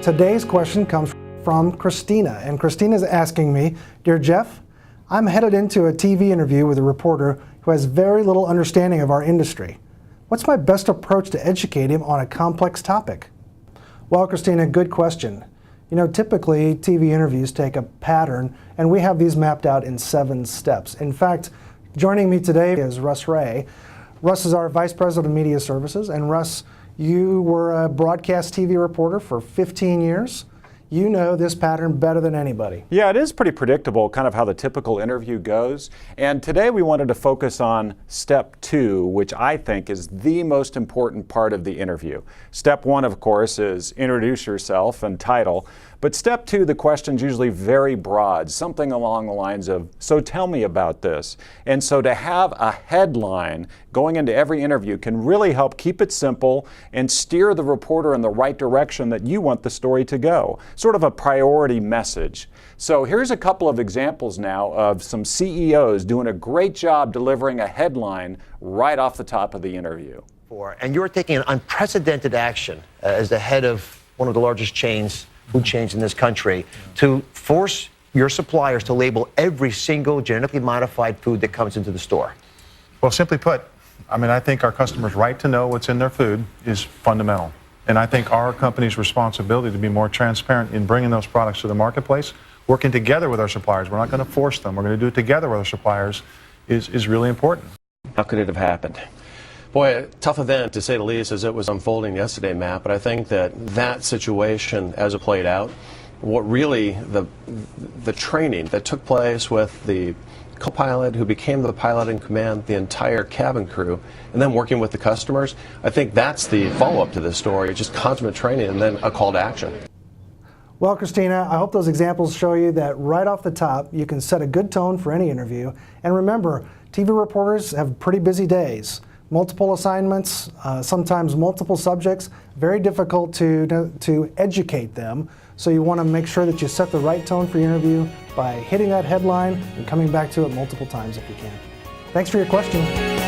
Today's question comes from Christina, and Christina is asking me, Dear Jeff, I'm headed into a TV interview with a reporter who has very little understanding of our industry. What's my best approach to educate him on a complex topic? Well, Christina, good question. You know, typically TV interviews take a pattern, and we have these mapped out in 7 steps. In fact, joining me today is Russ Rhea. Russ is our Vice President of Media Services, and Russ, you were a broadcast TV reporter for 15 years. You know this pattern better than anybody. Yeah, it is pretty predictable, kind of how the typical interview goes. And today we wanted to focus on step 2, which I think is the most important part of the interview. Step 1, of course, is introduce yourself and title. But step 2, the question's usually very broad, something along the lines of, so tell me about this. And so to have a headline going into every interview can really help keep it simple and steer the reporter in the right direction that you want the story to go. Sort of a priority message. So here's a couple of examples now of some CEOs doing a great job delivering a headline right off the top of the interview. And you're taking an unprecedented action as the head of one of the largest food chains in this country, to force your suppliers to label every single genetically modified food that comes into the store. Well, simply put, I think our customers' right to know what's in their food is fundamental. And I think our company's responsibility to be more transparent in bringing those products to the marketplace, working together with our suppliers, we're not going to force them, we're going to do it together with our suppliers, is really important. How could it have happened? Boy, a tough event to say the least as it was unfolding yesterday, Matt, but I think that situation as it played out, what really the training that took place with the co-pilot who became the pilot in command, the entire cabin crew, and then working with the customers, I think that's the follow-up to this story, just consummate training and then a call to action. Well, Christina, I hope those examples show you that right off the top, you can set a good tone for any interview. And remember, TV reporters have pretty busy days. Multiple assignments, sometimes multiple subjects, very difficult to educate them. So you want to make sure that you set the right tone for your interview by hitting that headline and coming back to it multiple times if you can. Thanks for your question.